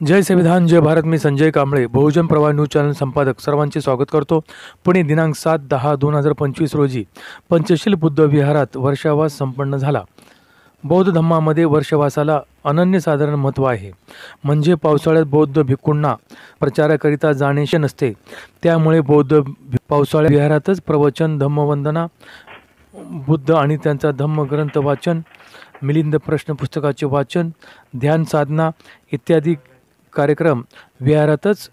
जय संविधान जय भारत. मी संजय कांबळे, बहुजन प्रवाह news channel संपादक सर्वांचे स्वागत करतो. पुणे दिनांक 7/10/2025 रोजी पंचशील बुद्ध विहारात वर्षावास संपन्न झाला. बौद्ध धम्मामध्ये वर्षवासाला अनन्यसाधारण महत्त्व आहे. म्हणजे पावसाळ्यात बौद्ध भिक्खूंना प्रचाराकरिता जाणेशे नसते. त्यामुळे बौद्ध पावसाळ्यात विहारातच प्रवचन, धम्मवंदना, बुद्ध आणि त्यांचा धम्मग्रंथ वाचन, मिलिंद प्रश्न पुस्तकाचे वाचन, ध्यान साधना इत्यादी कार्यक्रम विहारातच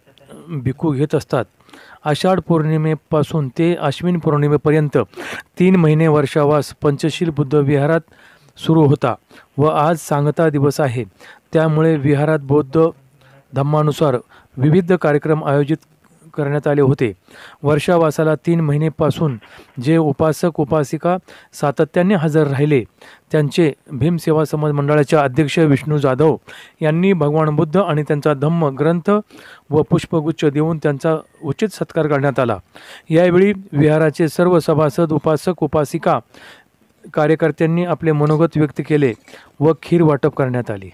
भिक्खू घेत असतात. आषाढ पौर्णिमेपासून ते आश्विन पौर्णिमेपर्यंत 3 महिने वर्षावास पंचशील बुद्ध विहारात सुरू होता व आज सांगता दिवस आहे. त्यामुळे विहारात बौद्ध धम्मानुसार विविध कार्यक्रम आयोजित करण्यात आले होते. वर्षावासाला 3 महिनेपासून जे उपासक उपासिका सातत्याने हजर राहिले त्यांचे भीम सेवा समाज मंडळाच्या अध्यक्ष विष्णू जाधव यांनी भगवान बुद्ध आणि त्यांचा धम्म ग्रंथ व पुष्पगुच्छ देऊन त्यांचा उचित सत्कार करण्यात आला. यावेळी विहाराचे सर्व सभासद, उपासक उपासिका, कार्यकर्त्यांनी आपले मनोगत व्यक्त केले व खीर वाटप करण्यात आली.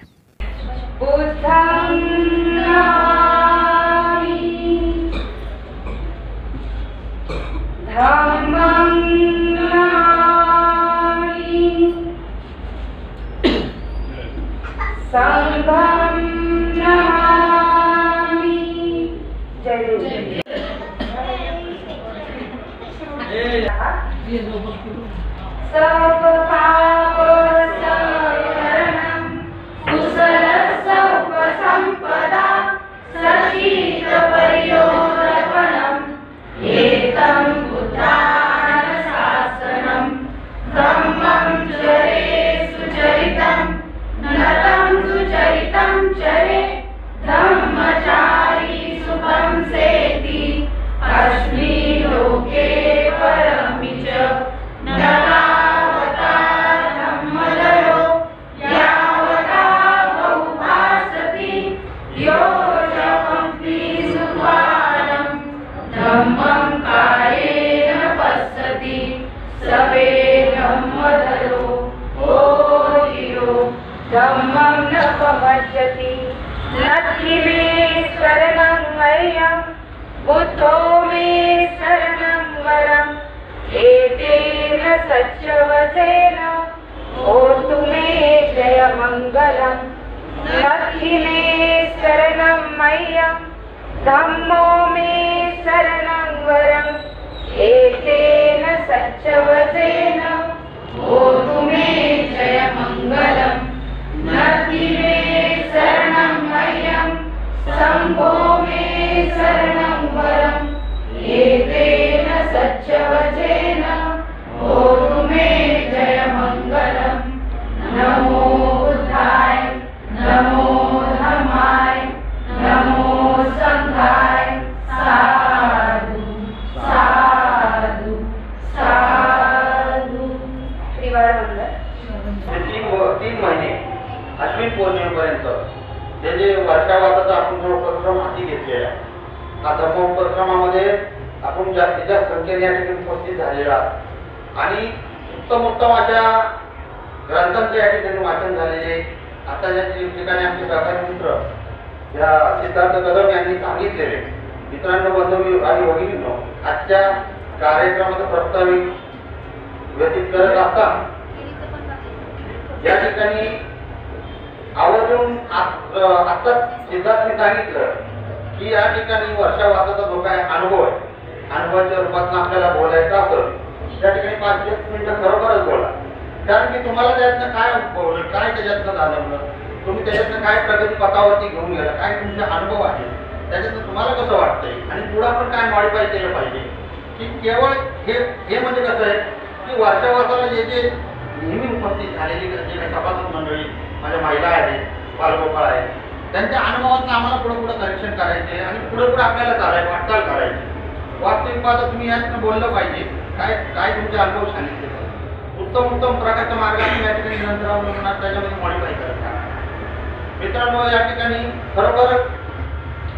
धम्मं न पमज्जति नत्थि मे शरणं मह्यं बुद्धो मे शरणं वरम् एतेन सच्चवचेन होतु मे जयमङ्गलम् नत्थि मे शरणं मह्यं धम्मो मे शरणं वरम् एतेन सच्चवचेन होतु मे जयमङ्गलम् नत्थि मे शरणं मह्यं शम्भो मे शरणं वरम् एतेन सच्चवचेन होतु मे जयमङ्गलम् नमो बुद्धाय नमो धम्माय नमो सङ्घाय साधु साधु साधु. तीन महिने अश्विन पौर्णिमेपर्यंत जे जे वर्षावासाचा आपण जो उपक्रम हाती घेतलेला आहे, हा धम्मोपक्रमामध्ये आपण जास्तीत जास्त संख्येने या ठिकाणी उपस्थित झालेलो आहोत आणि उत्तम अशा ग्रंथांचे या ठिकाणी वाचन झालेले. आता ज्या ठिकाणी आमचे सहकारी मित्र या सिद्धार्थ कदम यांनी सांगितलेले, मित्रांनो, बंधू आणि भगिनींनो, आजच्या कार्यक्रमाचा प्रस्तावित व्यतीत करत असताना या ठिकाणी आवर्जून आता सिद्धार्थने सांगितलं की या ठिकाणी वर्षावासाचा जो काय अनुभव आहे, अनुभवाच्या रूपात आपल्याला बोलायचं असेल त्या ठिकाणी 5-10 मिनिटं खरोखरच बोला. कारण की तुम्हाला त्यातनं काय अनुभवलं, काय त्याच्यातनं जाणवलं, तुम्ही त्याच्यातनं काय प्रगती पथावरती घेऊन गेला, काय तुमचे अनुभव आहे, त्याच्यातनं तुम्हाला कसं वाटतंय आणि पुढे आपण काय मॉडिफाय केलं पाहिजे. की केवळ हे म्हणजे कसं आहे की वर्षावासाला जे नेहमी उपस्थित झालेली जे काही सभासद मंडळी, माझ्या महिला आहेत, बालगोपाळ आहेत, त्यांच्या अनुभवातून आम्हाला पुढे करेक्शन करायचे आणि पुढे आपल्याला चालायचं, वाटचाल करायची. वास्तविक पाहता तुम्ही यातनं बोललं पाहिजे, काय तुमचे अनुभव सांगितले, उत्तम प्रकारच्या मार्गाने या ठिकाणी नंतर अवलंबनात त्याच्यामध्ये मॉडिफाय करतात. मित्रांनो, या ठिकाणी खरोखर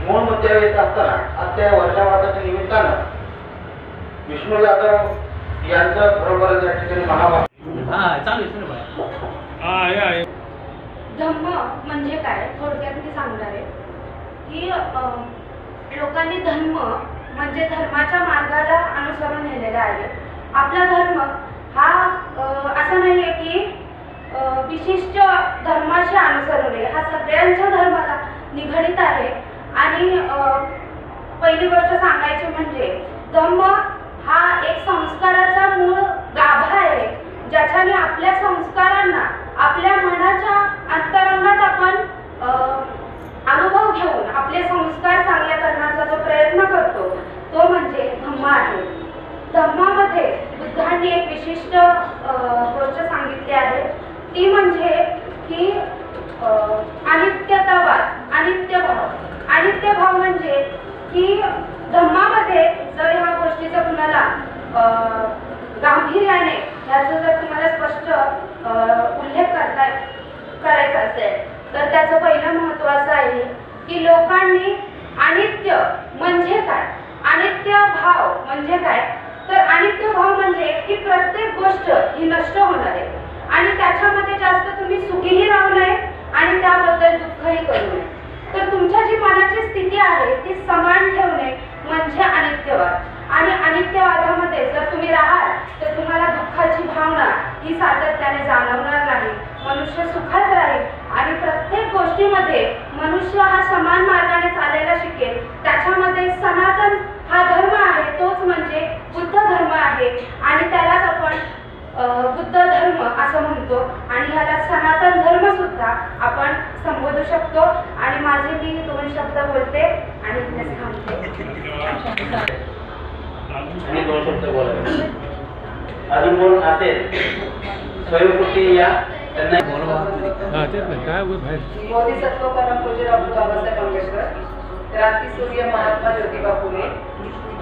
मूळ मुद्द्यावर येत असताना आज त्या वर्षावासाच्या निमित्तानं विष्णू जाधव यांचं बरोबर या ठिकाणी महाभारत धम्म म्हणजे काय थोडक्यात मी सांगणार आहे. की लोकांनी धर्म म्हणजे धर्माच्या मार्गाला अनुसरून नेलेला आहे. आपला धर्म हा असा नाही आहे की विशिष्ट धर्माशी अनुसरून आहे, हा सगळ्यांच्या धर्माला निगडीत आहे. आणि पहिली गोष्ट सांगायची म्हणजे धर्म हा एक संस्काराचा मूळ गाभा आहे, ज्याच्याने आपल्या संस्कारांना आपल्या मनाच्या अंतरंगात आपण अनुभव घेऊन आपले संस्कार चांगल्या करण्याचा जो प्रयत्न करतो तो म्हणजे धम्म आहे. धम्मामध्ये बुद्धांनी एक विशिष्ट गोष्ट सांगितली आहे, ती म्हणजे की अनित्यतावाद, अनित्यभाव. अनित्यभाव म्हणजे की धम्मामध्ये जर ह्या गोष्टीचा तुम्हाला गांभीर्याने ह्याचं जर तुम्हाला स्पष्ट उल्लेख करायचा असेल तर त्याचं पहिलं महत्त्व असं आहे की लोकांनी अनित्य म्हणजे काय, अनित्य भाव म्हणजे काय, तर अनित्य भाव म्हणजे की प्रत्येक गोष्ट ही नष्ट होणार आहे आणि त्याच्यामध्ये जास्त तुम्ही सुखीही राहू नये आणि त्याबद्दल दुःखही करू नये. तर तुमच्या जी मनाची स्थिती आहे ती समान ठेवणे म्हणजे अनित्यवाद. आणि अनित्यवादामध्ये जर तुम्ही राहाल तर तुम्हाला दुःखाची भावना ही सातत्याने जाणवणार नाही. मनुष्य सुखात राहील आणि प्रत्येक गोष्टीमध्ये मनुष्य हा समान मार्गाने चालायला शिकेल. त्याच्यामध्ये सनातन हा धर्म आहे, तोच म्हणजे बुद्ध धर्म आहे आणि त्यालाच आपण बुद्ध धर्म असं म्हणतो आणि ह्याला सनातन धर्म सुद्धा आपण संबोधू शकतो. आणि माझे मी 2 शब्द बोलते आणि इथेच थांबते. आणि 2 शब्द बोलायचे अजून कोण असेल स्वयंपूर्ती या त्यांना काय बाहेर बोधिसत्व परमपूज्य डॉक्टर बाबासाहेब आंबेडकर, क्रांतीसूर्य महात्मा ज्योतिबा फुले,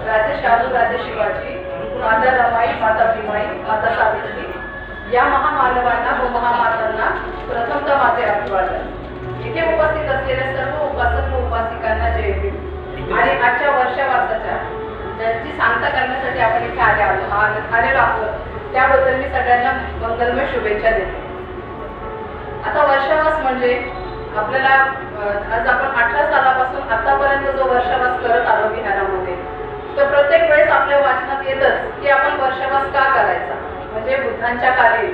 राजे शाहू राजे शिवाजी, माता रमाई, माता भीमाई, माता सावित्री या महामानवांना व महामातांना प्रथमतः माझे अभिवादन. इथे उपस्थित असलेल्या सर्व उपासक व उपासिकांना जय भीम. आणि आजच्या वर्षावासाच्या ज्यांची सांगता करण्यासाठी आपण इथे आलेलो आहोत त्याबद्दल मी सगळ्यांना मंगलमय शुभेच्छा देते. आता वर्षावास म्हणजे आपल्याला आज आपण 18 सालापासून आतापर्यंत जो वर्षावास करत आलो विहारामध्ये, तर प्रत्येक वेळेस आपल्या वाचनात येतच की आपण वर्षावास का करायचा. म्हणजे बुद्धांच्या काली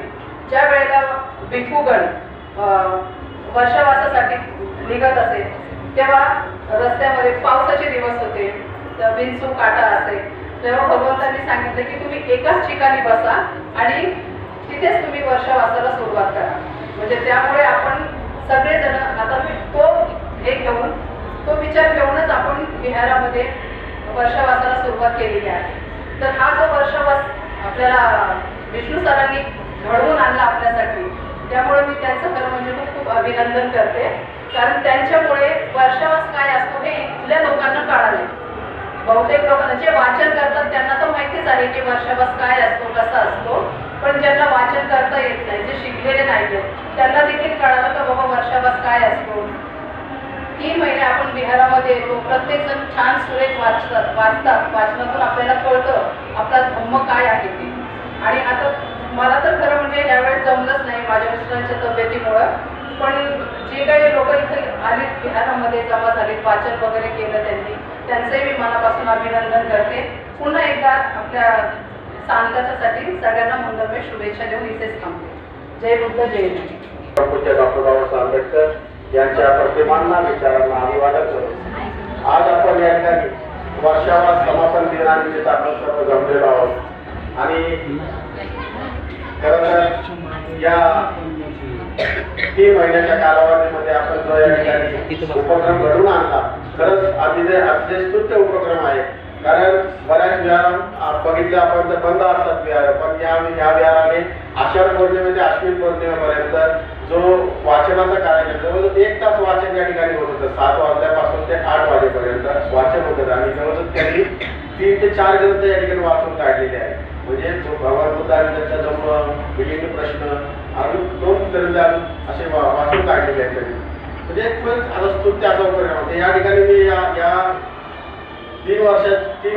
ज्या वेळेला भिक्खूगण वर्षावासासाठी निघत असे तेव्हा रस्त्यामध्ये पावसाचे दिवस होते, विंचू काटा असे, तेव्हा भगवंतांनी सांगितलं की तुम्ही एकाच ठिकाणी बसा आणि तिथेच तुम्ही वर्षावासाला सुरुवात करा. म्हणजे त्यामुळे आपण सगळेजण आता तो विचार घेऊनच आपण विहारामध्ये वर्षावासाला सुरुवात केलेली आहे. तर हा जो वर्षावास आपल्याला विष्णू सरांनी घडवून आणला आपल्यासाठी, त्यामुळे मी त्यांचं खरं म्हणजे खूप अभिनंदन करते. कारण त्यांच्यामुळे वर्षावास काय असतो हे इथल्या लोकांना कळाले. बहुतेक लोकांना जे वाचन करतात त्यांना तर माहितीच आहे की वर्षावास काय असतो, कसा असतो, पण ज्यांना वाचन करता येत नाही, जे शिकलेले नाही त्यांना देखील कळालं का बाबा वर्षावास काय असतो. 3 महिने आपण विहारामध्ये येतो, प्रत्येक जण छान सुरेख वाचतात. वाचनातून आपल्याला कळतं आपला धम्म काय आहे ते. आणि आता मला तर खरं म्हणजे यावेळेस जमलंच नाही माझ्या मिस्टरांच्या तब्येतीमुळं, पण जे काही लोक इथे आलीत विहारामध्ये जमा झालीत, वाचन वगैरे केलं त्यांचंही मी मनापासून अभिनंदन करते. पुन्हा एकदा आपल्या सांगताच्यासाठी सगळ्यांना मंगलमय शुभेच्छा देऊन इथेच थांबते. जय बुद्ध जय भीम. पूज्य डॉक्टर बाबासाहेब आंबेडकर यांच्या प्रतिमांना विचारांना अभिवादन करू आज आपण या ठिकाणी वर्षावास समापन दिनानिमित्त आपण सर्व जमलेलो आहोत. आणि खरं तर या 3 महिन्याच्या कालावधीमध्ये आपण जो या ठिकाणी उपक्रम घडवून आणला, खरंच अतिशय स्तुत्य उपक्रम आहे. कारण बऱ्याच विहार बघितले आपण तर बंद असतात विहार, पण या विहाराने आषाढ पौर्णिमे ते अश्विन पौर्णिमेपर्यंत जो वाचनाचा कार्यक्रम जवळजवळ 1 तास वाचन या ठिकाणी होत होतं. 7 वाजल्यापासून ते 8 वाजेपर्यंत वाचन होतं आणि जवळजवळ त्यांनी 3 ते 4 ग्रंथ या ठिकाणी वाचून काढलेले आहे. म्हणजे भगवान बुद्धांनी त्यांचा जन्म, विलीन प्रश्न अजून 2 ग्रंथ असे वाचून काढलेले आहेत त्यांनी. म्हणजे खूपच आता स्तुत्य असा उपक्रम होते. या ठिकाणी मी या 3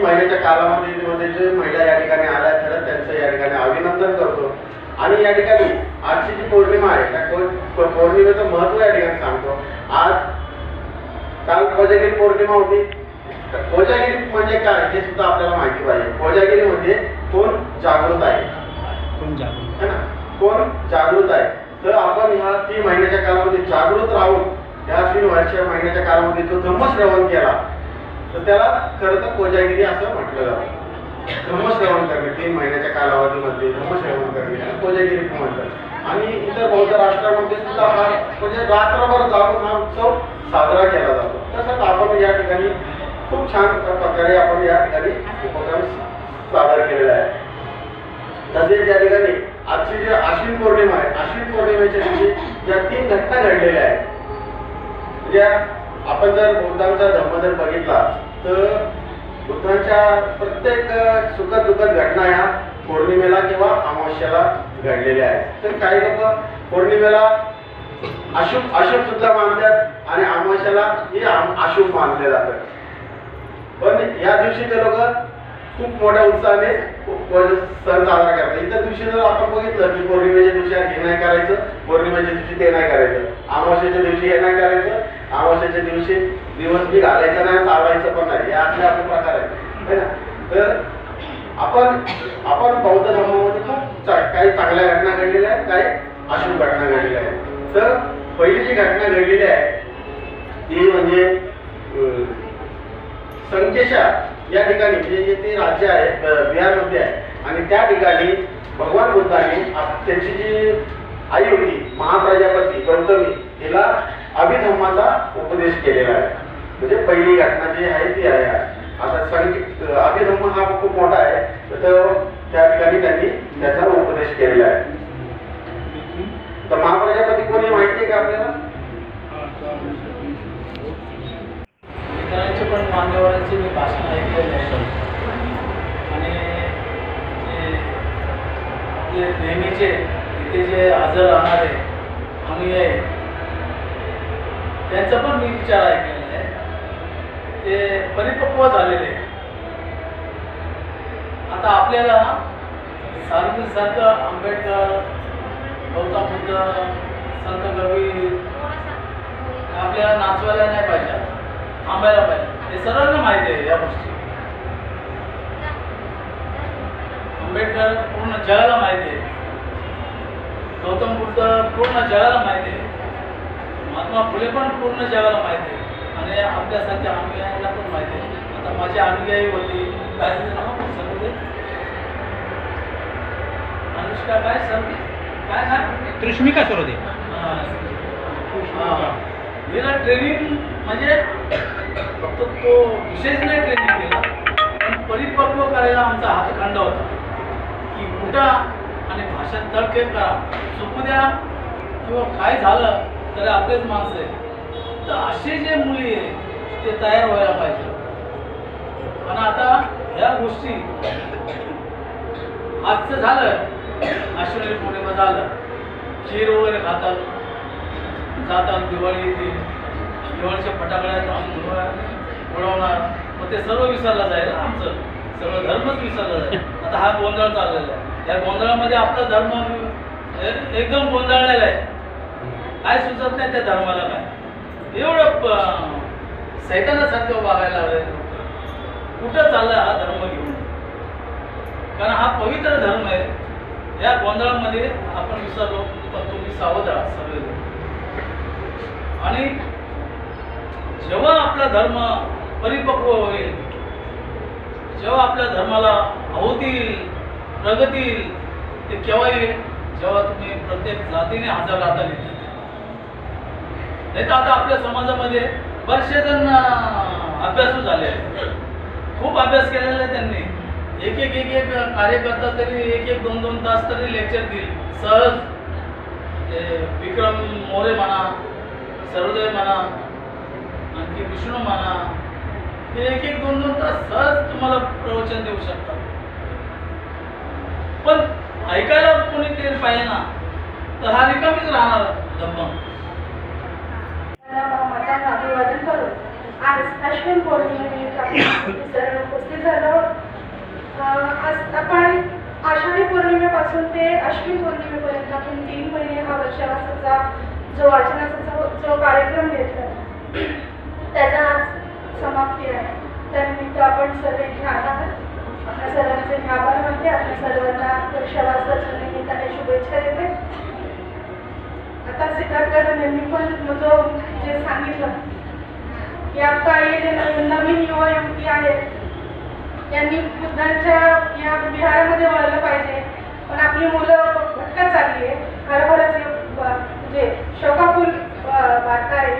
महिन्याच्या कालावधीमध्ये जे महिला या ठिकाणी आल्या खरंच त्यांचं या ठिकाणी अभिनंदन करतो. आणि या ठिकाणी आजची जी पौर्णिमा आहे त्या पौर्णिमेचं महत्त्व या ठिकाणी सांगतो. आज काल कोजागिरी पौर्णिमा होती. तर कोजागिरी म्हणजे काय हे सुद्धा आपल्याला माहिती पाहिजे. कोजागिरी म्हणजे कोण जागृत आहे, है ना, कोण जागृत आहे. तर आपण ह्या 3 महिन्याच्या कालामध्ये जागृत राहून या 3 वर्षाच्या महिन्याच्या कालामध्ये जो धम्मश्रवण केला तर त्याला खरं तर कोजागिरी असं म्हटलं जातं. धम्मश्रवण करणे 3 महिन्याच्या कालावधीमध्ये धम्मश्रवण करणे आणि कोजागिरी म्हणतात. आणि इतर बौद्ध राष्ट्रामध्ये सुद्धा हा म्हणजे रात्रभर जाऊन हा उत्सव साजरा केला जातो. तसंच आपण या ठिकाणी खूप छान प्रकारे आपण या ठिकाणी उपक्रम सादर केलेला आहे. तसेच या ठिकाणी आजची जी आश्विन पौर्णिमा आहे, आश्विन पौर्णिमेच्या दिवशी ज्या 3 घटना घडलेल्या आहेत, ज्या आपण जर बुद्धांचा धर्म जर बघितला तर बुद्धांच्या प्रत्येक सुखद दुःखद घटना ह्या पौर्णिमेला किंवा अमावस्याला घडलेल्या आहेत. तर काही लोक पौर्णिमेला अशुभ सुद्धा मानतात आणि अमावस्याला हे अशुभ मानले जातात. पण या दिवशी ते लोक खूप मोठ्या उत्साहाने सण साजरा करतात. इतर दिवशी जर आपण बघितलं की पौर्णिमेच्या दिवशी हे नाही करायचं, पौर्णिमेच्या दिवशी ते नाही करायचं, अमावस्येच्या दिवशी हे नाही करायचं, अमावस्येच्या दिवशी दिवस बी घालायचं नाही, चालवायचं पण नाही, हे असले आपले प्रकार आहेत, है ना. तर आपण बौद्ध धर्मामध्ये खूप काही चांगल्या घटना घडलेल्या आहेत, काही अशुभ घटना घडलेल्या आहेत. तर पहिली जी घटना घडलेली आहे ती म्हणजे संकेशा या ठिकाणी, म्हणजे ते राज्य आहे बिहारमध्ये आहे, आणि त्या ठिकाणी भगवान बुद्धांनी त्यांची जी आई होती महाप्रजापती गौतमी तिला अभिधम्माचा उपदेश केलेला आहे. म्हणजे पहिली घटना जी आहे ती आहे. आता अभिधम्म हा खूप मोठा आहे, तर त्या ठिकाणी त्यांनी त्याचा उपदेश केलेला आहे. तर महाप्रजापती कोणी माहिती आहे का आपल्याला? इतरांचे पण मान्यवरांचे मी भाषण ऐकलेले आहे. आणि जे नेहमीचे इथे जे हजर राहणारे अनुयायी त्यांचा पण मी विचार ऐकलेला आहे. ते परिपक्व झालेले. आता आपल्याला सारखं आंबेडकर, गौतम बुद्ध, संत कबीर आपल्याला नाचवायला नाही पाहिजे, थांबायला पाहिजे. हे सर्वांना माहिती आहे या गोष्टी. आंबेडकर पूर्ण जगाला माहिती आहे, गौतम बुद्ध पूर्ण जगाला माहिती आहे, महात्मा फुले पण पूर्ण जगाला माहिती आहे, आणि आपल्यासारख्या अनुयायांना पण माहिती आहे. आता माझी अनुयायी होती काय सांगते अनुष्का काय सांगते काय काय त्रिष्मिका सरोदे. हिला ट्रेनिंग म्हणजे फक्त तो विशेष नाही ट्रेनिंग केला, पण परिपक्व करायला आमचा हातखंड होता की उठा आणि भाषा तडके करा, चुकू द्या किंवा काय झालं तरी आपलेच माणसं आहे. तर असे जे मुली आहे ते तयार व्हायला पाहिजे. आणि आता ह्या गोष्टी आजचं झालं, आश्विनी पौर्णिमा झालं, खीर वगैरे खातात, जातात, दिवाळी येते, दिवाळीच्या फटाकड्या उडवणार, मग ते सर्व विसरलं जाईल. आमचं सगळं धर्मच विसरलं जाईल. आता हा गोंधळ चाललेला आहे. या गोंधळामध्ये आपला धर्म एकदम गोंधळलेला आहे. काय सुचत नाही त्या धर्माला, काय एवढं सैतानासारखं वागायला लागलंय. कुठं चाललाय हा धर्म घेऊन? कारण हा पवित्र धर्म आहे. या गोंधळामध्ये आपण विसरलो, पण तुम्ही सावध राहा सगळे. आणि जेव्हा आपला धर्म परिपक्व होईल, जेव्हा आपल्या धर्माला होतील, प्रगती येईल, ते केव्हा येईल? जेव्हा तुम्ही प्रत्येक जातीने हजर राहता येईल. नाही तर आता आपल्या समाजामध्ये बरेचसे जण अभ्यासू झाले आहेत, खूप अभ्यास केलेला आहे त्यांनी. एक कार्यकर्ता तरी 1-2 तास तरी लेक्चर देईल सहज. विक्रम मोरे म्हणा, सरोदय म्हणा, आणखी विष्णू म्हणा, हे 1-2 तास सहज तुम्हाला प्रवचन देऊ शकतात. पण ऐकायला कोणी ते पाहिजे ना, तर हा रिकामीच राहणार धम्म. मातांना अभिवादन करून आज अश्विन पौर्णिमेनिमित्त आपण सर्व उपस्थित झालो. आज आपण आषाढी पौर्णिमेपासून ते अश्विन पौर्णिमेपर्यंत आपण 3 महिने हा वर्षावासाचा जो वाचनाचा जो कार्यक्रम घेतला. त्याचा आज समाप्ती आहे. त्यानिमित्त आपण सर्व इथे आलात. आपल्या सर्वांचे मी आभार मानते. आपल्या सर्वांना वर्षावासाच्या निमित्ताने शुभेच्छा देते. आता सिद्धार्थ यांनी पण जो जे सांगितलं की आता हे जे नवीन युवा युवती आहेत यांनी बुद्धांच्या या विहारामध्ये वळलं पाहिजे. पण आपली मुलं भटकत चालली आहे. खरोखरच म्हणजे शोकाकुल वार्ता आहे.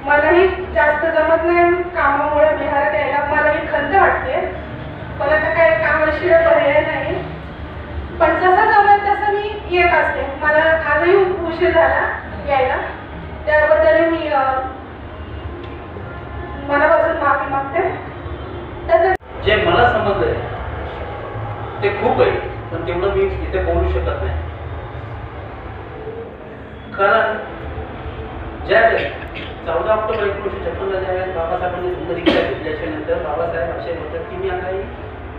मलाही जास्त जमत नाही कामामुळे विहारात यायला. मलाही खंत वाटते. पण आता काय कामाशिवाय पर्याय नाही. पण जसं जमेल तसं मी येत असते. मला आजही उशीर झाला यायला. त्याबद्दल मी मनापासून माफी मागते. तसंच जे मला समजलंय ते खूप आहे, पण तेवढं मी इथे बोलू शकत नाही. कारण ज्यावेळेस 14 ऑक्टोबर 1956 ज्यावेळेस बाबासाहेबांनी धम्मदीक्षा घेतल्याच्या नंतर बाबासाहेब असे म्हणतात की मी आता ही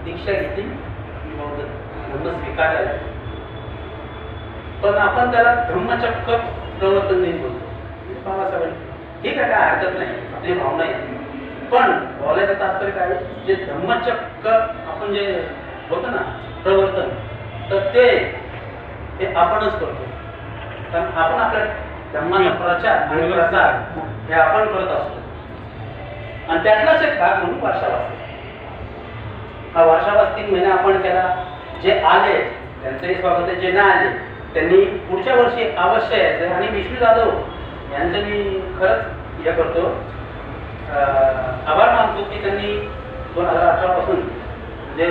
दीक्षा घेतली, मी बौद्ध धम्म स्वीकारला. पण आपण त्याला धम्मचक्र प्रवर्तन दिन बोलतो. बाबासाहेबांनी ठीक आहे, काय हरकत नाही, आपली भावना येते. पण बोलायचं तात्पर्य काय, जे धम्मचक्र आपण जे होतं ना प्रवर्तन, तर ते आपणच करतो. कारण आपण आपल्या धर्माचा प्रचार आणि प्रसार हे आपण करत असतो. आणि त्यातलाच एक भाग म्हणून वर्षावास. हा वर्षावास 3 महिने आपण केला. जे आले त्यांचंही स्वागत आहे, जे नाही आले त्यांनी पुढच्या वर्षी अवश्य यायचं. आणि विष्णू जाधव यांचं मी खरंच हे करतो, आभार मानतो की त्यांनी 2018 पासून जे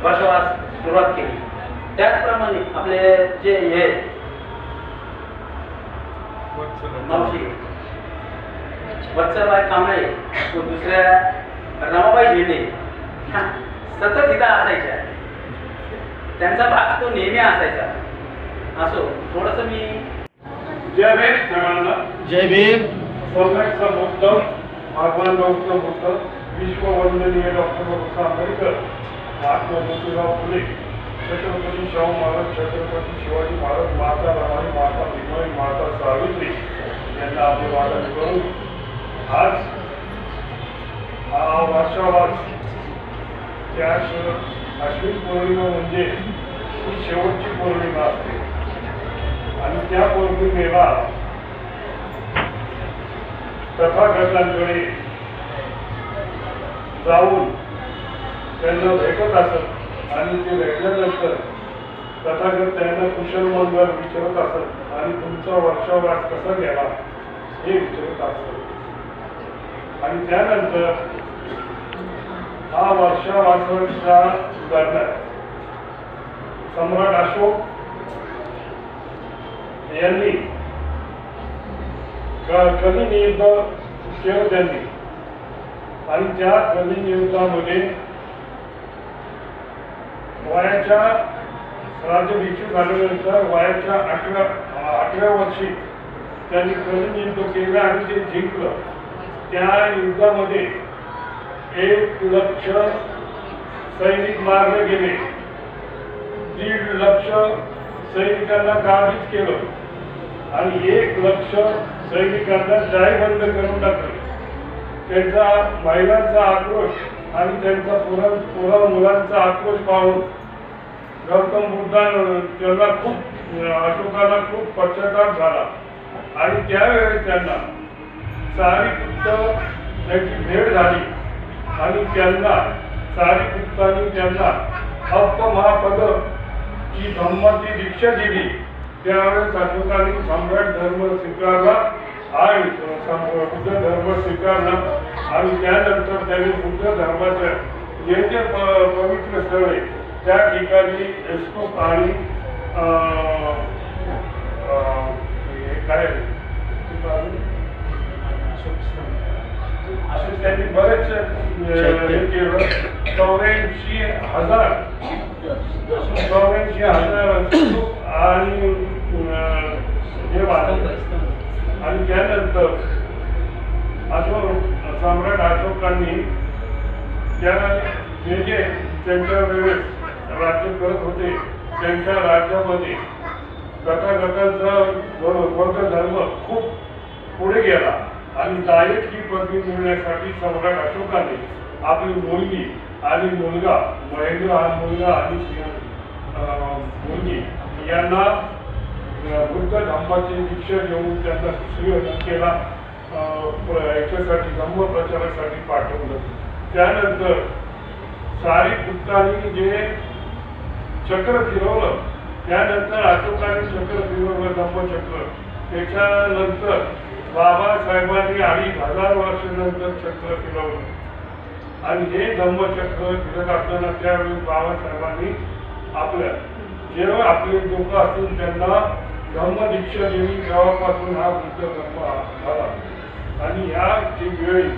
वर्षावास सुरुवात केली. त्याचप्रमाणे आपले जे हे मावशी वत्सलबाई कांबळे व दुसऱ्या रमाबाई झेंडे सतत इथं असायच्या. त्यांचा भाग तो नेहमी असायचा. असो थोडस मी जय भीम सगळ्यांना. जय भीम. सम्यकचा बुद्ध, भगवान गौतम बुद्ध, विश्ववंदनीय डॉक्टर बाबासाहेब आंबेडकर, महात्मा ज्योतिराव फुले, छत्रपती शाहू महाराज, छत्रपती शिवाजी महाराज, माता रमाई, माता भीमाई, माता सावित्री यांना अभिवादन करून आज हा वर्षावास त्या अश्विन पौर्णिमा म्हणजे ही शेवटची पौर्णिमा असते. आणि त्या पौर्णिमेला तथागतांकडे जाऊन त्यांना भेटत असत आणि ते भेटल्यानंतर तथागत त्यांना कुशल मंगल विचारत असत आणि तुमचा वर्षावास कसा गेला हे विचारत असत. आणि त्यानंतर हा वर्षावासाच्या दरम्यान सम्राट अशोक यांनी कलिंग युद्ध केलं त्यांनी. आणि त्या कलिंग युद्धामध्ये वयाच्या राज्याभिषेक झाल्यानंतर वयाच्या 18व्या वर्षी त्यांनी कलिंग युद्ध केलं आणि ते जिंकलं. त्या युद्धामध्ये 1 लक्ष सैनिक मारले गेले. 1.5 लक्ष सैनिकांना गावीच केलं आणि 1 लक्ष सैनिकांना जायबंद करून टाकले. त्यांचा महिलांचा आक्रोश आणि त्यांचा पुरा मुलांचा आक्रोश पाहून गौतम बुद्धांना त्यांना अशोकाला खूप पश्चाताप झाला. आणि त्यावेळेस त्यांना सारीपुत्र त्यांची भेट झाली आणि त्यांना सारीपुत्रांनी त्यांना अप्पमहापद ही धम्माची दीक्षा दिली. त्यावेळेस अशोकाने सम्राट धर्म स्वीकारला आणि बुद्ध धर्म स्वीकारला. आणि त्यानंतर त्यांनी बुद्ध धर्माच्या जे जे पवित्र स्थळे त्या ठिकाणी स्तूप आणि काय असे त्यांनी बरेच हे केलं. 84,000 आणि हे बांधलं. आणि त्यानंतर सम्राट अशोकांनी जे जे त्यांच्या वेळेस राज्य करत होते त्यांच्या राज्यामध्ये तथागतांचा बौद्ध धर्म खूप पुढे गेला. आणि दायक ही पदवी मिळण्यासाठी सम्राट अशोकाने आपली मुलगी आणि मुलगा, महेंद्र हा मुलगा आणि मुलगी यांना बुद्ध धम्माची दीक्षा देऊन त्यांना श्रीलंकेला याच्यासाठी धम्म प्रचारासाठी पाठवलं. त्यानंतर सारिपुत्तांनी जे चक्र फिरवलं, त्यानंतर अशोकाने चक्र फिरवलं धम्मचक्र. त्याच्यानंतर बाबासाहेबांनी 2500 वर्षानंतर चक्र फिरवलं आणि हे धम्मचक्र फिरत असताना त्यावेळी बाबासाहेबांनी आपल्या जेव्हा आपले लोक असतील त्यांना धम्मदीक्षा देवी तेव्हापासून हा बुद्ध धर्म झाला. आणि या वेळी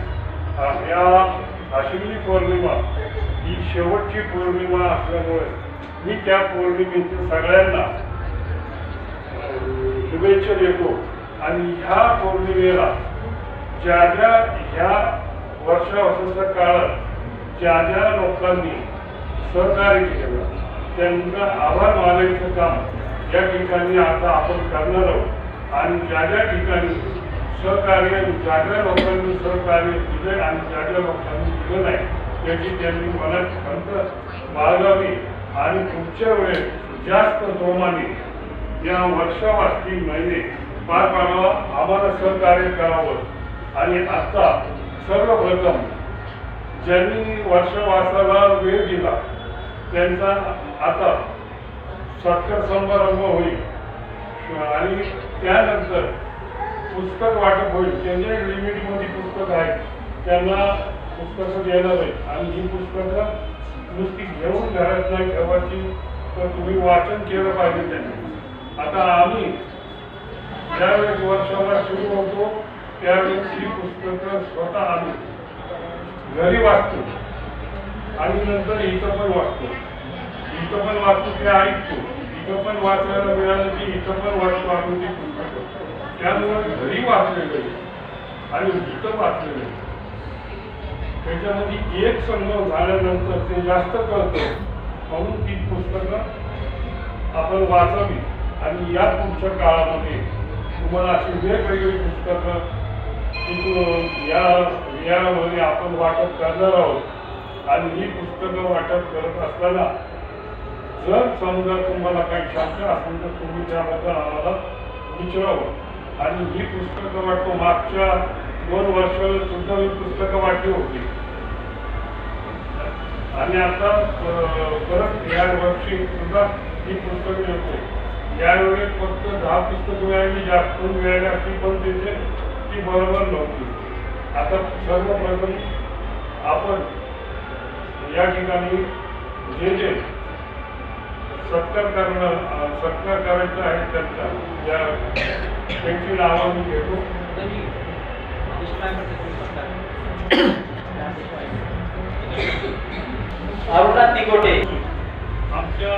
या आश्विनी पौर्णिमा ही शेवटची पौर्णिमा असल्यामुळे मी त्या पौर्णिमेचे सगळ्यांना शुभेच्छा देतो. आणि ह्या पौर्णिमेला ज्या ज्या ह्या वर्षाच्या काळात ज्या ज्या लोकांनी सहकार्य केलं त्यांचा आभार मानायचं काम या ठिकाणी आता आपण करणार आहोत. आणि ज्या ज्या ठिकाणी सहकार्य, ज्या ज्या लोकांनी सहकार्य दिलं आणि ज्या ज्या लोकांनी दिलं नाही त्याची त्यांनी मनात खंत बाळगावी आणि पुढच्या वेळेस जास्त जोमाने या वर्षावास 3 महिने पार पाडावा, आम्हाला सहकार्य करावं. आणि आता सर्वप्रथम ज्यांनी वर्षवासाला वेळ दिला त्यांचा आता सत्कार समारंभ होईल आणि त्यानंतर पुस्तक वाटप होईल. त्यांच्या लिमिटमध्ये पुस्तक आहेत, त्यांना पुस्तकं देणार आहे. आणि ही पुस्तकं नुसती घेऊन घरात नाही ठेवायची, तर तुम्ही वाचन केलं पाहिजे त्यांनी. आता आम्ही ज्यावेळेस वर्षाला सुरू होतो त्यावेळेस ही पुस्तकं स्वतः आम्ही घरी वाचतो आणि नंतर इथं पण वाचतो. इथं पण वाचतो ते ऐकतो, इथं पण वाचायला मिळालं की इथं पण वाचतो आपण ती पुस्तकं. त्यामुळे घरी वाचलेलं आणि इथं वाचलेलं त्याच्यामध्ये एक संगम झाल्यानंतर ते जास्त कळतं. म्हणून ती पुस्तकं आपण वाचावी. आणि या पुढच्या काळामध्ये तुम्हाला अशी वेगवेगळी पुस्तकं यामध्ये आपण वाटप करणार आहोत. आणि ही पुस्तकं वाटप करत असताना जर समजा तुम्हाला काही शंका असेल तर तुम्ही त्याबद्दल आम्हाला विचारावं. आणि ही पुस्तकं वाटतो मागच्या 2 वर्षाला सुद्धा ही पुस्तकं वाटली होती आणि आता परत या वर्षी सुद्धा ही पुस्तकं येते. यावेळी फक्त 10 पुस्तकं मिळाली, जास्त मिळाली असती पण त्याचे ती बरोबर नव्हती. आता सर्वप्रथम आपण या ठिकाणी जे जे सत्कार करायचं आहे त्यांची नावं मी घेतो. अरुणात निकोटे आमच्या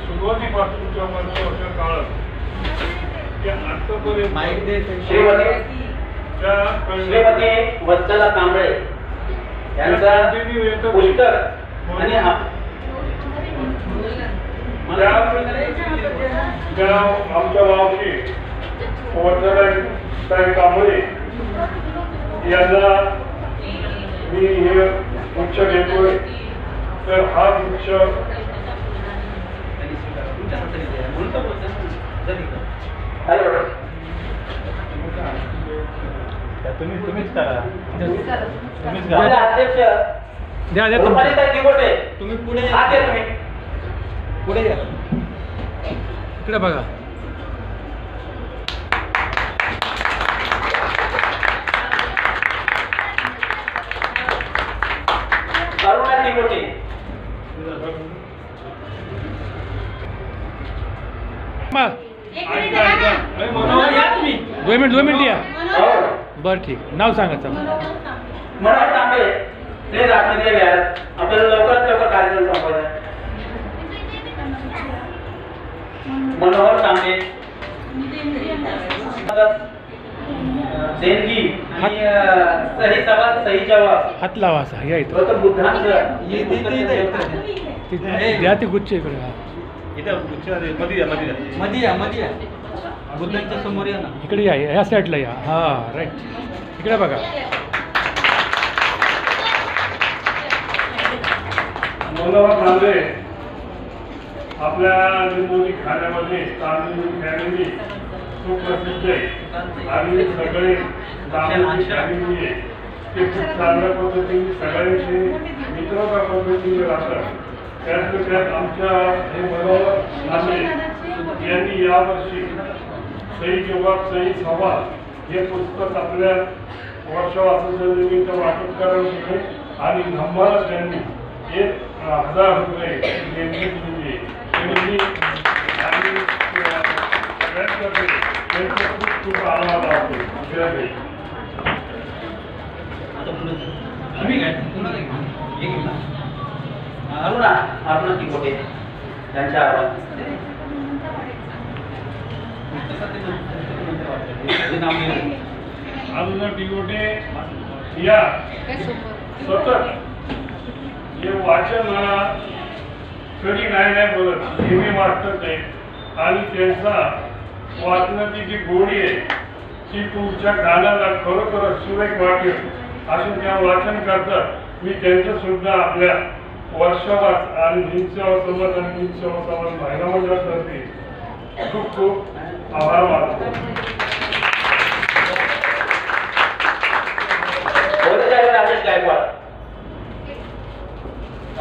सुरुवातीपासूनच्या वर्षाच्या काळात ते आतापर्यंत श्रीमती वत्सला कांबळे यांचा पुस्तक आणि आमच्या मावशी वत्सला कांबळे यांना मी हे उच्च देतोय. तर हा उच्च तुम्हीच करा. अध्यक्ष द्या तुम्ही पुढे पुढे या. इकडे बघा. अरुणात निकोटे दोन मिनिट या. बरं ठीक. नाव सांगा सर. मनोहर तांबे प्लीज आतमध्ये घ्या. आपल्याला लवकरात लवकर कार्यक्रम संपवायचा आहे. मनोहर तांबे देणगी आणि सही सवाल सही जवाब हात लावा असा या इथं. गौतम बुद्धांचं द्या ते गुच्छ इकडे. इथं मध्ये या बुद्धांच्या समोर या ना. इकडे या, या साईडला या. हा राईट, इकडे बघा. मनोहर नांदे आपल्या लिंबोली खाण्यामध्ये तांदूळ फॅमिली सुप्रसिद्ध आहे आणि सगळे तांदूळची फॅमिली आहे ते खूप चांगल्या पद्धतीने सगळ्यांशी मित्रता पद्धतीने राहतात. त्यात आमच्या हे मनोहर नांदे यांनी यावर्षी सही जबाब सही संवाद हे पुस्तक आपल्या वर्षवासाच्या निमित्त वाटप करत होते आणि धम्माला त्यांनी 1,000 रुपये देणगी दिली. त्यांनी आणि सगळ्यांकडे त्यांचे खूप खूप आभार मानतो. अरुणा तिकोटे त्यांच्या अरुणा तिकोटे या सतत हे वाचन मला कधी नाही बोलत, नेहमी वाचतच आहे आणि त्यांचा वाचनाची जी गोडी आहे ती तुमच्या कानाला खरोखरच सुरेख वाटेल असे त्या वाचन करतात. मी त्यांचं सुद्धा आपल्या वर्षवास आणि दिनसेवा समाज आणि दिनसेवा समाज महिला मंडळातर्फे खूप खूप आभार मानतो. राजेश गायकवाड.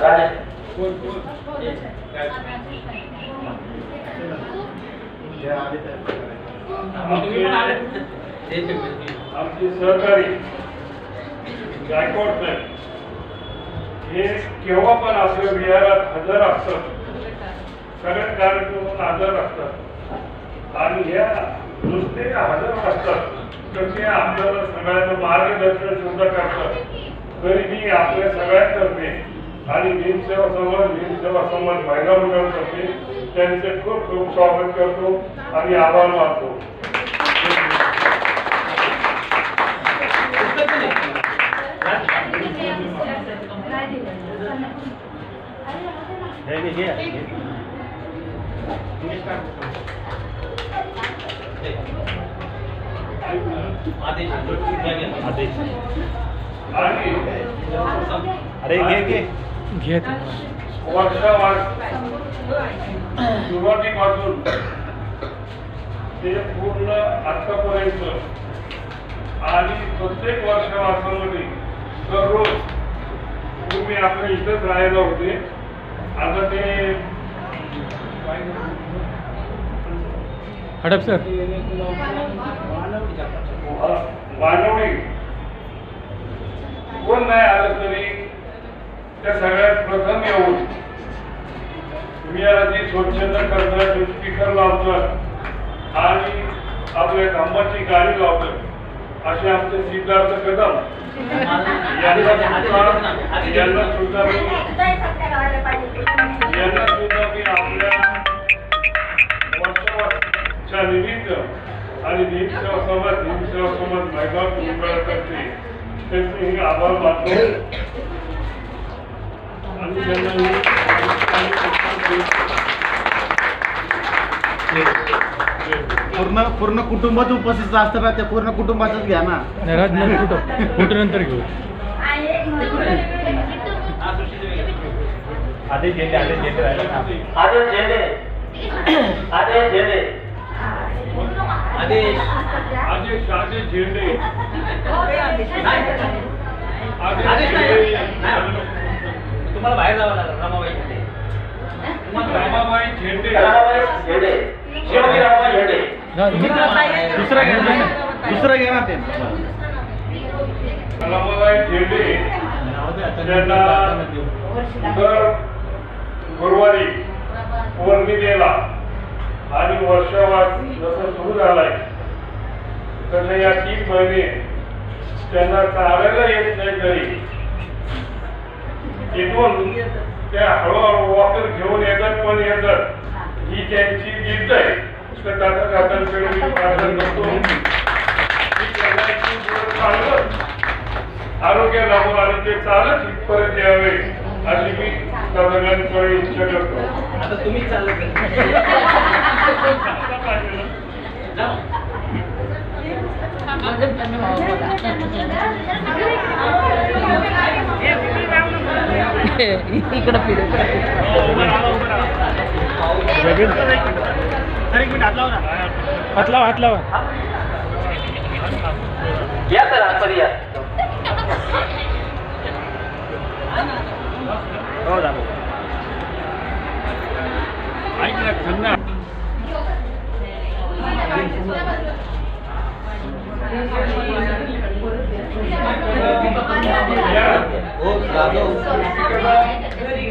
राजेश आमचे सहकारी गायकवाड साहेब हे केव्हा पण आपल्या विहारात हजर असतात. सगळ्या कार्यक्रमात हजर असतात आणि ह्या नुसते हजर असतात तर ते आपल्याला सगळ्यांना मार्गदर्शन सुद्धा करतात. तरी मी आपल्या सगळ्यांतर्फे आणि दिनसेवा समाज महिला मंडळातर्फे त्यांचे खूप खूप स्वागत करतो आणि आभार मानतो. अरे घे वर्षावार सुरुवातीपासून ते पूर्ण आतापर्यंत आणि प्रत्येक वर्षवासामध्ये दररोज तुम्ही आपल्या इथंच राहायला होते. आता ते हडप सर मानवडी कोण नाही आलं तरी त्या सगळ्यात प्रथम येऊन विहाराची स्वच्छता करतात, स्पीकर लावतात आणि आपल्या कामाची गाडी लावतात. असे आमचे सिद्धार्थ कदम यांना सुद्धा मी आपल्या वर्षाच्या निमित्त आणि दिनसेवा समाज महिला मंडळातर्फे त्यांचे हे आभार मानतो आणि त्यांना पूर्ण कुटुंबात उपस्थित असतं ना, त्या पूर्ण कुटुंबाचंच घ्या ना. फोटो नंतर घेऊ. आदेश झेंडे तुम्हाला बाहेर जावं लागलं. रमाबाई झेंडे. रमाबाई झेंडे दुसरं घ्या ना ते. रमाबाई झेंडे त्यांना दर गुरुवारी पौर्णिमेला आणि वर्षावास जसं सुरू झालाय तसं या 3 महिने त्यांना चालायला येत नाही तरी इथून त्या हळूहळू वॉकर घेऊन येतात पण येतात. ही त्यांची जिद्द आहे. तर त्याचा खात्यांकडे मी प्रार्थना करतो की त्यांना चांगलं आरोग्य लाभून आणि ते चालत इथपर्यंत यावे अशी मी सगळ्यांकडे इच्छा करतो. आता तुम्ही चाललं इकडं फिर हात लावा हात लावा. या सर आतमध्ये या.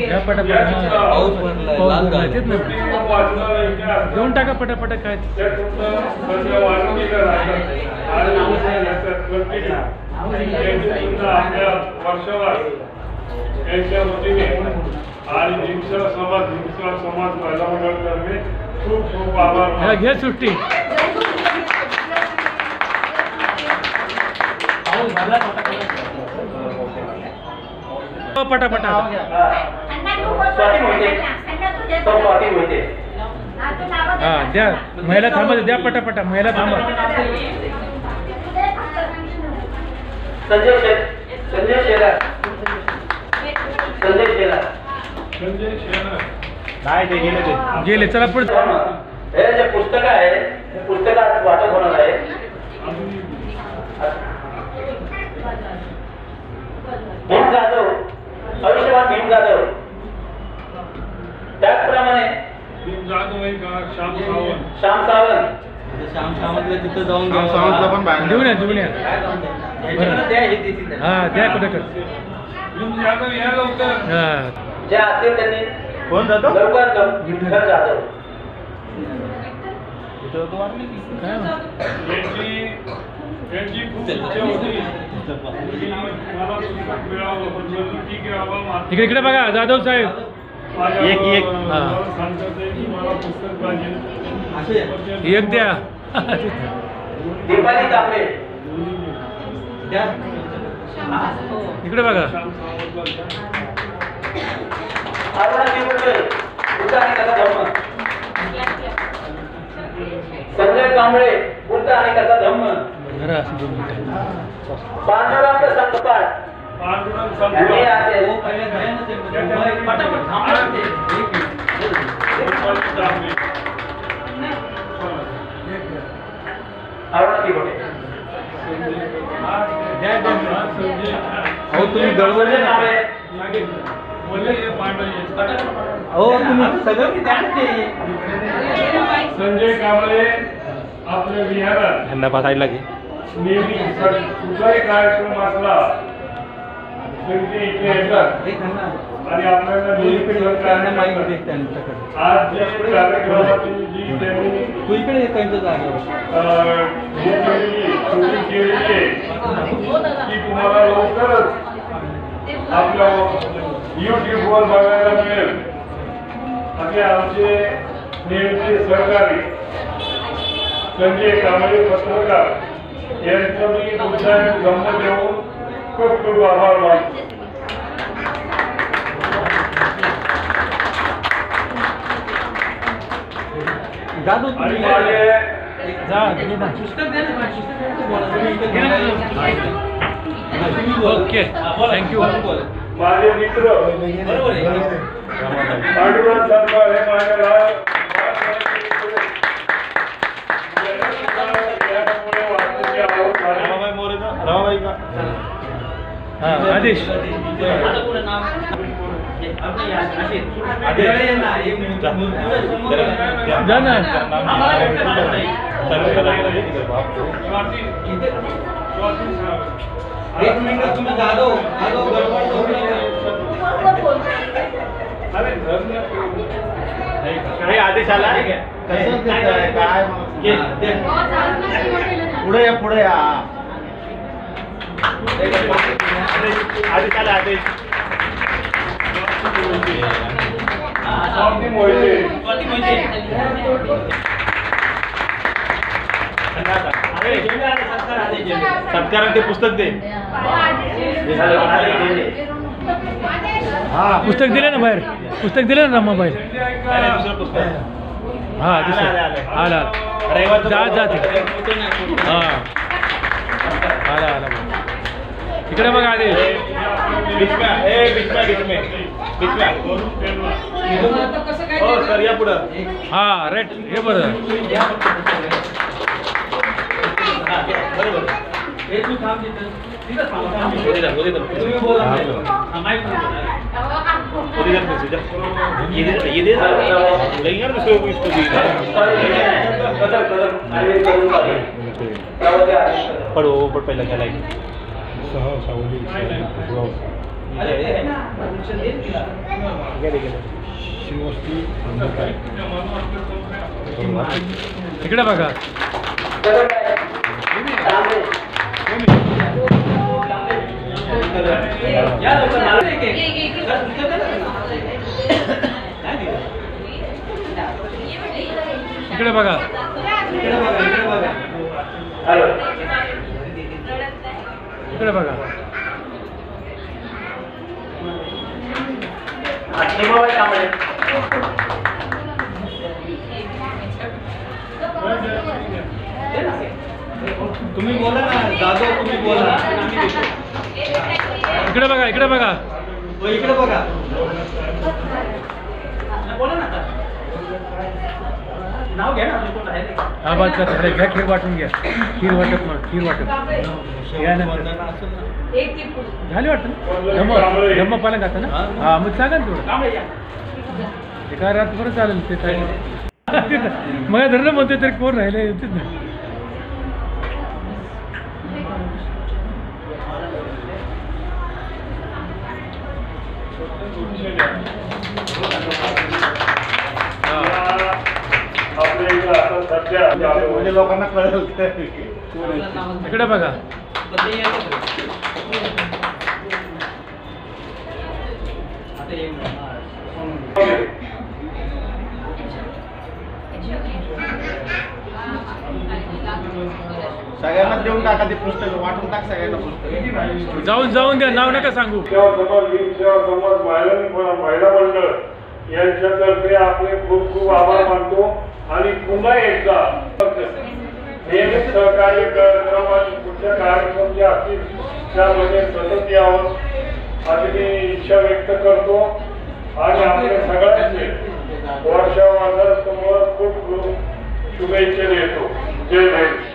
या पटापट. पाऊस माहितीच ना. देऊन टाका पटापट काय. आपल्या वर्षावर यांच्या वतीने आणि भीमसेना समाज महिला मंडळातर्फे खूप खूप आभार. घ्या सुट्टी. पटापट. हा द्या महिला थांबा. द्या पटापटा महिला थांबा. संजय शेलार. नाही ते गेले ते. गेले. चला पुढे. हे जे पुस्तक आहे हे पुस्तकात वाटप होणार आहे. भीम जाधव, आयुष्यमान भीम जाधव. त्याचप्रमाणे भीम जाधव आहे का श्याम सावंत. श्याम सावंत. तिथं जाऊन सावंतला पण बाहेर देऊन या. हा द्या कुठे. भीम जाधव या लवकर. हा जे असतील त्यांनी कोण जातो लवकर विठ्ठल जाधव. काय यांची खूप इच्छा होती की मला पुस्तक मिळावं पण ठीक आहे. इकडे बघा जाधव साहेब. एक. सांगतात की मला पुस्तक पाहिजे. एक द्या. दीपाली तांबे. इकडे बघा. अरुणा देवकर. बुद्ध आणि त्याचा धर्म. संजय कांबळे. बुद्ध आणि त्याचा धर्म. जरा असं 2 मिनिटं. पांडुरंग संकपाळ. यांनी आहे. अरुणा देवकर. अहो तुम्ही गडबडले ना. अहो तुम्ही सगळं संजय कांबळे आपल्या विहारात यांना पाहायला की नेहमी कुठलाही कार्यक्रम असला तरी ते इथे येतात आणि आपल्याला नेहमी सहकार्य करतात. आज जे कार्यक्रमातून जी त्यांनी तू इकडे त्यांच्या जागेवर शूटिंग केलेली आहे ती तुम्हाला लवकरच आपल्या YouTubeवर बघायला मिळेल. असे आमचे नेहमीचे सहकारी संजय कांबळे पत्रकार यांचं मी तुमच्या गंमत देऊन खूप खूप आभार मानतो. आणि माझे ओके थँक्यू. माझे मित्र पांडुरंग सरकार हे माझ्या रमाबाई का हा आदेश. जा ना. एक मिनिट तुम्ही जाधव काही आदेश आला काय पुढे या आदेश आला आदेश. स्वाती मोहिते. सत्कारात ते पुस्तक दे. पुस्तक दिलं ना बाहेर. पुस्तक दिलं ना रमाबाई. दुसरं पुस्तक हा दुसरं आला. रविवार जा ते. हा आला आला इकडे बघा आधी हा राईट हे बरं पड पहिला गेला इकडे बघा इकडे बघा इकडे बघा तुम्ही बोला ना दादा तुम्ही बोला इकडे बघा इकडे बघा इकडे बघा बोला ना नाव घ्या ना हा बात का घ्या खीर वाटून घ्या खीर वाटत मग खीर वाटत झाली वाटतं धम्म पाण्यात घाता ना हा मग सांगा ना थोडं एका रात्रभर चालेल ते मग धरलं म्हणते तरी कोण राहिले ना आपल्या इकडं आता सध्या म्हणजे लोकांना कळेल इकडे बघा सगळ्यांना देऊन टाका ते पुस्तक वाटून टाक सगळ्यांना पुस्तक जाऊन द्या नाव नका सांगू सेवा समाज भीम सेवा समाज महिला मंडळ यांच्यातर्फे आपले खूप खूप आभार मानतो आणि पुन्हा एकदा नेहमी सहकार्य कार्यक्रम आणि पुढच्या कार्यक्रम जे असतील त्यामध्ये सतत यावं अशी मी इच्छा व्यक्त करतो आणि आपल्या सगळ्यांचे वर्षावासासमोर खूप खूप शुभेच्छा देतो जय भीम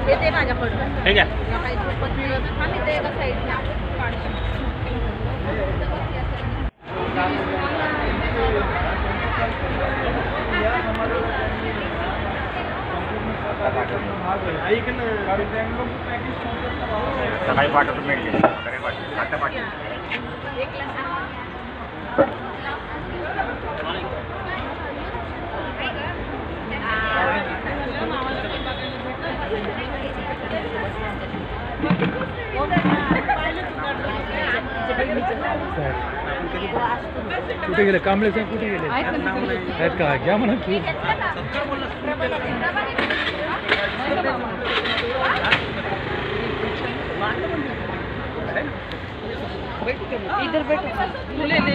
येते माझ्याकडून ठीक आहे सकाळी पाठवतो मिळते आता पाठवतो कुठे गेले कांबळे साहेब कुठे गेले आहेत का घ्या म्हणा तू इधर बैठो ले ले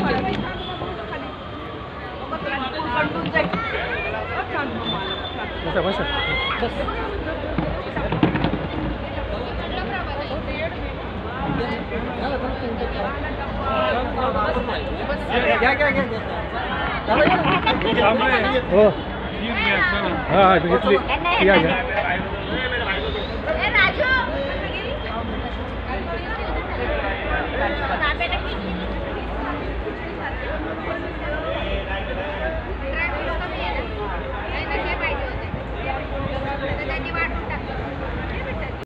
बसा बसा हो हा घेतली या घ्या